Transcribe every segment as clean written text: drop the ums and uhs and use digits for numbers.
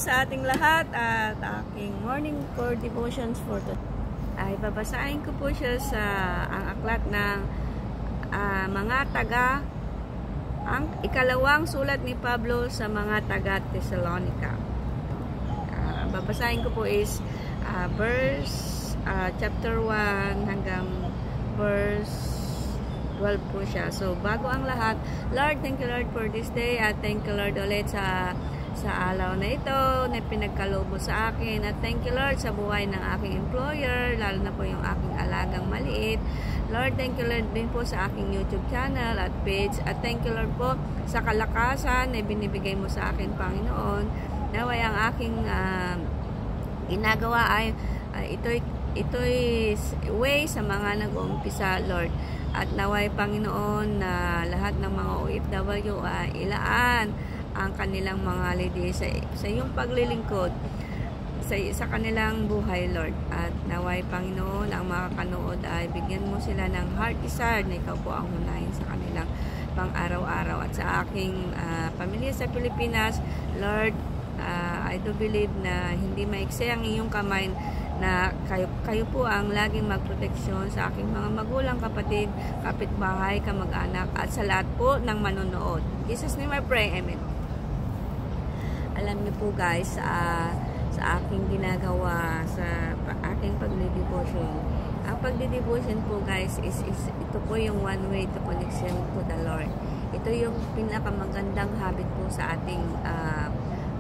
sa ating lahat at aking morning for devotions for today. Ay babasahin ko po siya sa ang aklat ng mga taga, ang ikalawang sulat ni Pablo sa mga taga Thessalonica. Babasahin ko po is chapter 1 hanggang verse 12 po siya. So, bago ang lahat, Lord, thank you Lord for this day at thank you Lord ulit sa araw na ito na pinagkaloob mo sa akin at thank you Lord sa buhay ng aking employer, lalo na po yung aking alagang maliit. Lord, thank you Lord din po sa aking YouTube channel at page at thank you Lord po sa kalakasan na binibigay mo sa akin, Panginoon. Naway ang aking ginagawa ay ito'y way sa mga nag-uumpisa, Lord. At naway, Panginoon, na lahat ng mga OFW ay ilaan ang kanilang mga holiday sa iyong paglilingkod sa kanilang buhay, Lord. At naway, Panginoon, ang makakanood ay bigyan mo sila ng heart desire na ikaw po ang unahin sa kanilang pang-araw-araw. At sa aking pamilya sa Pilipinas, Lord, I do believe na hindi maiksi ang iyong kamay na kayo po ang laging magproteksyon sa aking mga magulang, kapatid, kapitbahay, kamag-anak at sa lahat po ng manonood. In Jesus' name I pray, Amen. Alam niyo po guys, sa aking ginagawa, sa aking pagdidevotion, ang pagdidevotion po guys is ito po yung one way to connection to the Lord. Ito yung pinakamagandang habit po sa ating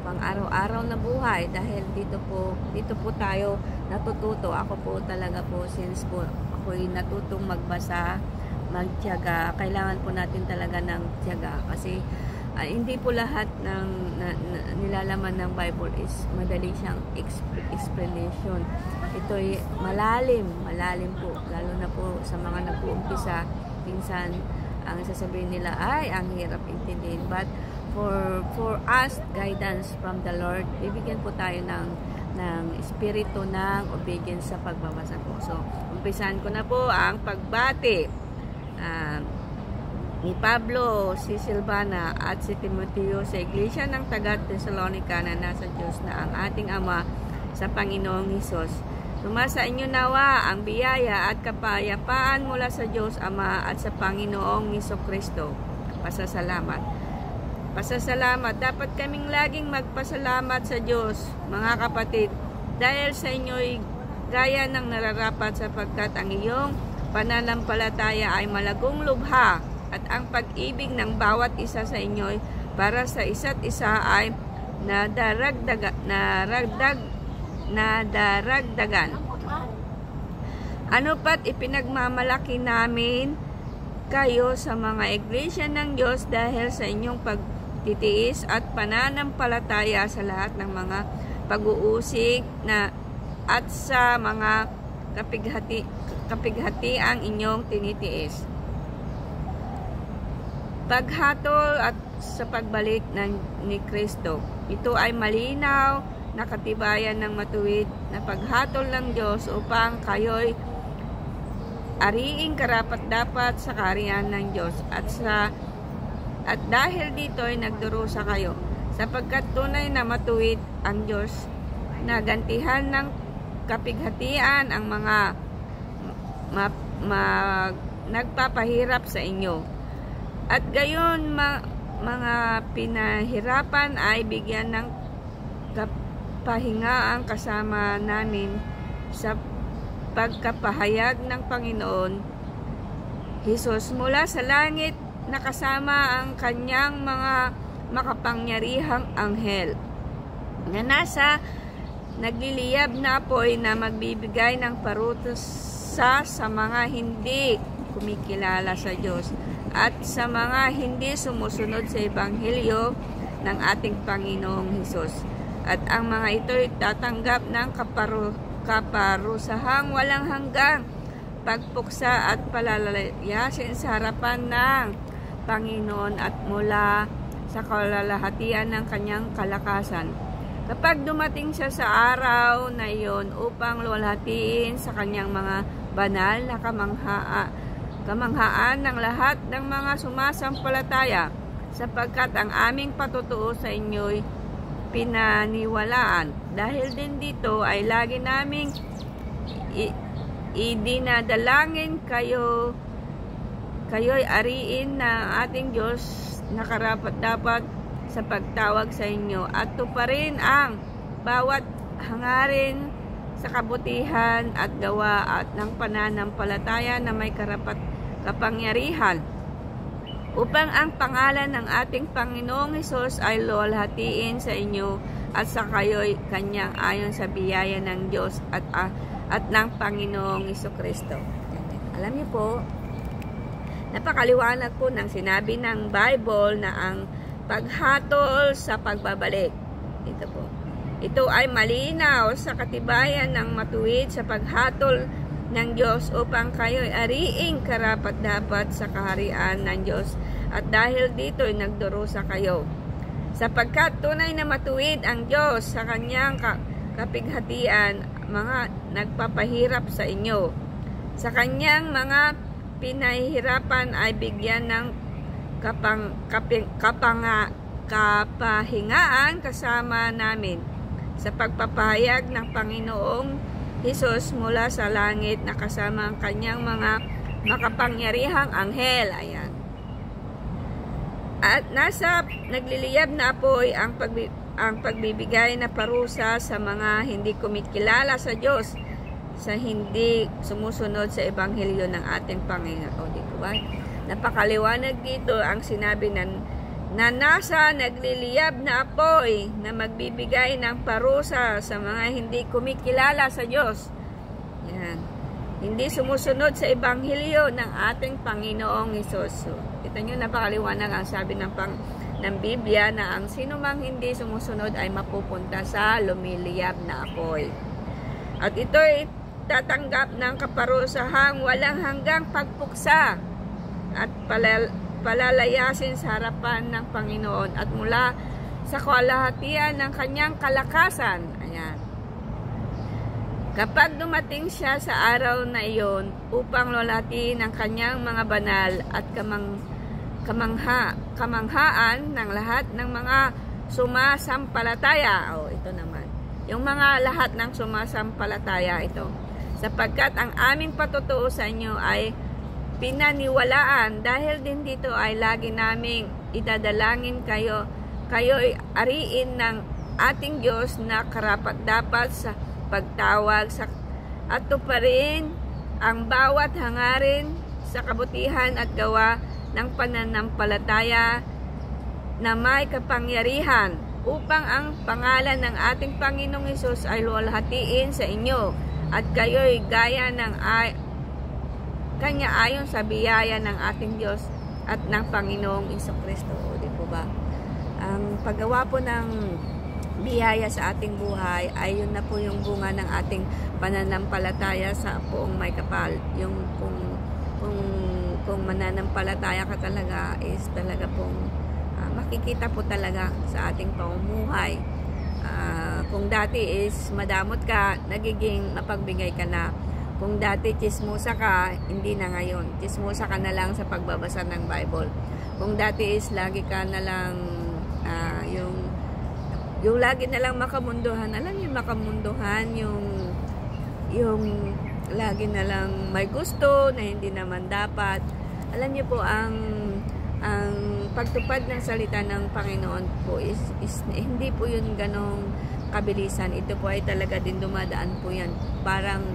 pang araw-araw na buhay dahil dito po tayo natututo. Ako po talaga po since po ako'y natutong magbasa, magtiyaga, kailangan po natin talaga ng tiyaga kasi hindi po lahat ng nilalaman ng Bible is madali siyang explanation. Ito'y malalim po, lalo na po sa mga nag-uumpisa. Minsan ang sasabihin nila ay ang hirap intindihin, but for us, guidance from the Lord, bibigyan po tayo ng espiritu ng obedience sa pagbabasa po. So, umpisahan ko na po ang pagbati ni Pablo, si Silvana at si Timoteo sa iglesia ng taga Thessalonica na nasa Diyos na ang ating Ama sa Panginoong Hesus. Sumasa inyo nawa ang biyaya at kapayapaan mula sa Diyos Ama at sa Panginoong Hesukristo. Pasasalamat. Dapat kaming laging magpasalamat sa Diyos, mga kapatid, dahil sa inyo'y gaya ng nararapat sapagkat ang iyong pananampalataya ay malagong lubha at ang pag-ibig ng bawat isa sa inyo'y para sa isa't isa ay nadaragdagan. Ano pat ipinagmamalaki namin kayo sa mga iglesia ng Diyos dahil sa inyong pagtitiis at pananampalataya sa lahat ng mga pag-uusig at sa mga kapighati ang inyong tinitiis. Paghatol at sa pagbalik ni Kristo. Ito ay malinaw na katibayan ng matuwid na paghatol ng Diyos upang kayo'y ariing karapat-dapat sa kaharian ng Diyos at dahil dito ay nagdurusa kayo sapagkat tunay na matuwid ang Diyos na gantihan ng kapighatian ang mga nagpapahirap sa inyo at gayon mga pinahirapan ay bigyan ng kapahingaang kasama namin sa pagkapahayag ng Panginoon Hesus mula sa langit na kasama ang kanyang mga makapangyarihang anghel na nasa nagliliyab na apoy na magbibigay ng parusa sa mga hindi kumikilala sa Diyos at sa mga hindi sumusunod sa Ebanghelyo ng ating Panginoong Hesus. At ang mga ito'y tatanggap ng kaparusahang walang hanggang pagpuksa at palalayasin sa harapan ng Panginoon at mula sa kalalahatian ng kanyang kalakasan. Kapag dumating siya sa araw na iyon upang luwalhatiin sa kanyang mga banal na kamanghaan ng lahat ng mga sumasampalataya sapagkat ang aming patutuo sa inyo'y pinaniwalaan. Dahil din dito ay lagi naming idinadalangin kayo'y ariin na ating Diyos na karapat-dapat sa pagtawag sa inyo at tuparin ang bawat hangarin sa kabutihan at gawa at ng pananampalataya na may kapangyarihan upang ang pangalan ng ating Panginoong Hesus ay luwalhatiin sa inyo at sa kayo'y kanyang ayon sa biyaya ng Diyos at ng Panginoong Hesukristo. Alam niyo po, napakaliwanag po ng sinabi ng Bible na ang paghatol sa pagbabalik. Ito po. Ito ay malinaw sa katibayan ng matuwid sa paghatol ng Diyos upang kayo'y ariing karapat-dapat sa kaharian ng Diyos at dahil dito'y nagdurusa kayo. Sapagkat tunay na matuwid ang Diyos sa kanyang kapighatian, mga nagpapahirap sa inyo. Sa kanyang mga pinahihirapan ay bigyan ng kapahingaan kasama namin sa pagpapahayag ng Panginoong Hesus mula sa langit na kasama ang kanyang mga makapangyarihang anghel. Ayan. At nasa nagliliyab na apoy ang pagbibigay na parusa sa mga hindi kumikilala sa Diyos, sa hindi sumusunod sa ebanghelyo ng ating Panginoon. Dito ba? Napakaliwanag dito ang sinabi na nasa nagliliyab na apoy na magbibigay ng parusa sa mga hindi kumikilala sa Diyos. Yan. Hindi sumusunod sa ebanghelyo ng ating Panginoong Hesus. So, kita nyo, napakaliwanag ang sabi ng Biblia na ang sino mang hindi sumusunod ay mapupunta sa lumiliyab na apoy. At ito'y tatanggap ng kaparusahang walang hanggang pagpuksa at palalayasin sa harapan ng Panginoon at mula sa kalahatian ng kanyang kalakasan. Ayan. Kapag dumating siya sa araw na iyon upang lulatiin ang kanyang mga banal at kamanghaan ng lahat ng mga sumasampalataya. Ito naman. Yung mga lahat ng sumasampalataya ito. Sapagkat ang aming patutuo sa inyo ay pinaniwalaan dahil din dito ay lagi naming idadalangin kayo'y ariin ng ating Diyos na karapat-dapat sa pagtawag at tuparin ang bawat hangarin sa kabutihan at gawa ng pananampalataya na may kapangyarihan upang ang pangalan ng ating Panginoong Hesus ay luwalhatiin sa inyo at kayo'y gaya ng kanya ayon sa biyaya ng ating Diyos at ng Panginoong Hesukristo. Di po ba? Ang paggawa po ng biyaya sa ating buhay ay yun na po yung bunga ng ating pananampalataya sa Poong May Kapal. Yung kung mananampalataya ka talaga is talaga pong makikita po talaga sa ating pamumuhay. Kung dati is madamot ka, nagiging mapagbigay ka na. Kung dati chismosa ka, hindi na ngayon. Chismosa ka na lang sa pagbabasa ng Bible. Kung dati is lagi ka na lang yung lagi na lang makamunduhan. Alam niyo, makamunduhan yung lagi na lang may gusto na hindi naman dapat. Alam niyo po, ang pagtupad ng salita ng Panginoon po is hindi po yun ganong kabilisan. Ito po ay talaga din dumadaan po yan. Parang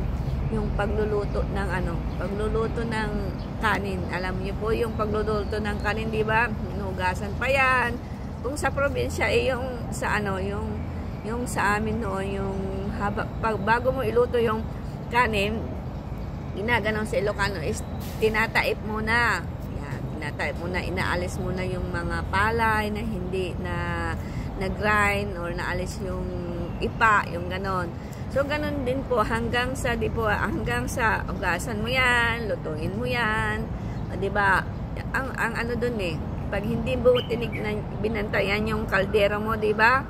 yung pagluluto ng kanin. Alam niyo po yung pagluluto ng kanin, di ba? Hinugasan pa yan. Kung sa probinsya yung sa amin noon, yung bago mo iluto yung kanin, ginaganon sa Ilocano is tinataip muna. Yan, tinataip muna, inaalis muna yung mga palay na hindi na grind or naalis yung ipa, yung ganon. So, ganun din po hanggang sa ugasan mo yan, lutuin mo yan. Di ba? Ang ano dun pag hindi mo binantayan yung kaldera mo, di ba?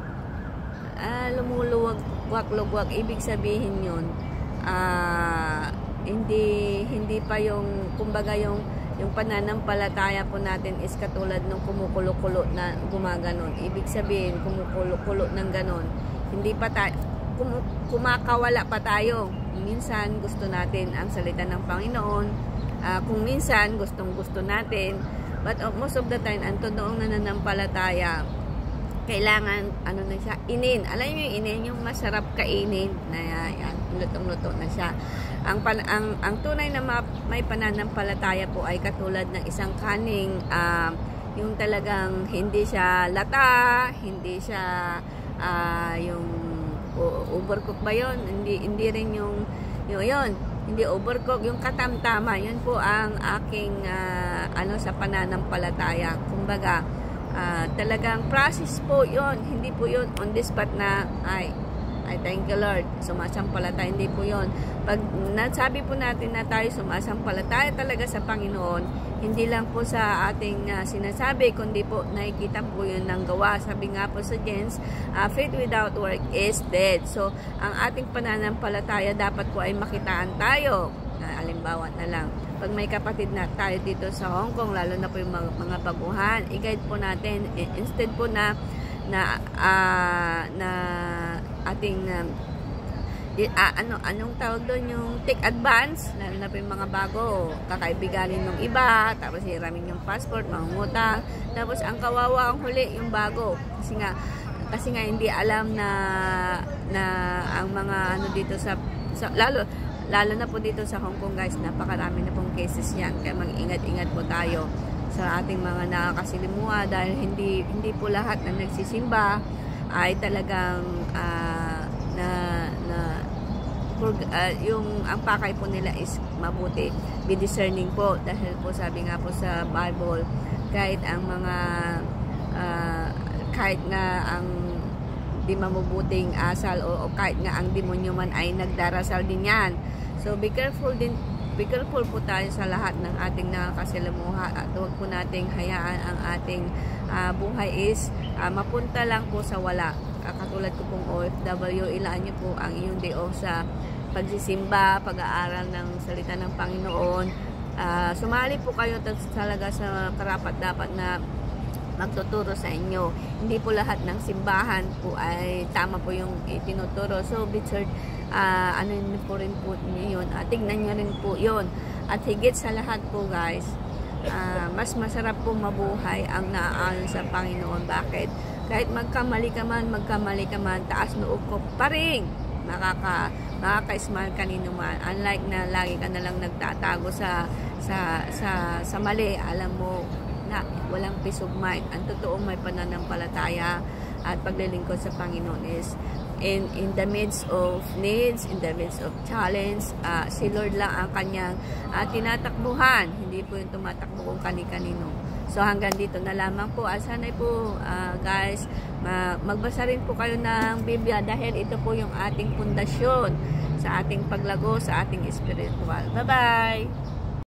Lumuluwag-lugwag. Ibig sabihin yun, hindi pa yung, kumbaga yung yung pananampalataya po natin is katulad ng kumukulo-kulo na gumaganon. Ibig sabihin, kumukulo-kulo ng ganon. Hindi pa tayo, kumakawala pa tayo. Minsan gusto natin ang salita ng Panginoon. Kung minsan gustong-gusto natin. But most of the time, ang totoong nananampalataya, kailangan, ano na siya, inin. Alam niyo yung inin, yung masarap kainin. Na yan, lutong-luto na siya. Ang tunay na may pananampalataya po ay katulad ng isang kaning, yung talagang hindi siya lata, hindi siya yung overcook ba yun? Hindi rin yung yun, hindi overcook, yung katamtama. Yun po ang aking ano sa pananampalataya. Kumbaga, talagang process po yun. Hindi po yun on the spot na I thank you Lord, sumasampalataya. Hindi po yun. Pag nasabi po natin na tayo sumasampalataya talaga sa Panginoon, hindi lang po sa ating sinasabi, kundi po nakikita po yun ng gawa. Sabi nga po sa James, faith without work is dead. So, ang ating pananampalataya dapat po ay makitaan tayo. Halimbawa na lang, pag may kapatid na tayo dito sa Hong Kong, lalo na po yung mga baguhan, i-guide po natin, instead po na ating anong tawag doon, yung take advance, lalo na po yung mga bago, kakaibiganin ng iba, tapos hiramin yung passport, mangungutang, tapos ang kawawa ang huli yung bago, kasi nga hindi alam na ang mga ano dito sa lalo na po dito sa Hong Kong guys, napakarami na pong cases yan, kaya mag-ingat-ingat po tayo sa ating mga nakakasilimuha, dahil hindi po lahat na nagsisimba ay talagang yung ang pakay po nila is mabuti. Be discerning po, dahil po sabi nga po sa Bible, kahit ang mga kahit nga ang di mabubuting asal o kahit nga ang demonyo man ay nagdarasal din yan. So be careful po tayo sa lahat ng ating nakakasalamuha, at huwag po nating hayaan ang ating buhay is mapunta lang po sa wala. Katulad ko pong OFW, ilaan nyo po ang iyong day off sa pagsisimba, pag-aaral ng salita ng Panginoon. Sumali po kayo talaga sa karapat-dapat na magtuturo sa inyo. Hindi po lahat ng simbahan po ay tama po yung itinuturo. So, Richard, ano po rin po niyo yun. Tignan nyo rin po yun. At higit sa lahat po guys, mas masarap po mabuhay ang naaayon sa Panginoon. Bakit? Kahit magkamali ka man, taas noo ko pa rin. Makaka-smile kanino man. Unlike na lagi ka na lang nagtatago sa mali. Alam mo na walang peace of mind. Ang totoong may pananampalataya at paglilingkod sa Panginoon is in the midst of needs, in the midst of challenge, si Lord lang ang kanyang tinatakbuhan. Hindi po yung tumatakbo kung kani-kanino. So hanggang dito na lamang po. Sana'y po guys, magbasa rin po kayo ng Biblia, dahil ito po yung ating pundasyon sa ating paglago, sa ating spiritual. Bye-bye!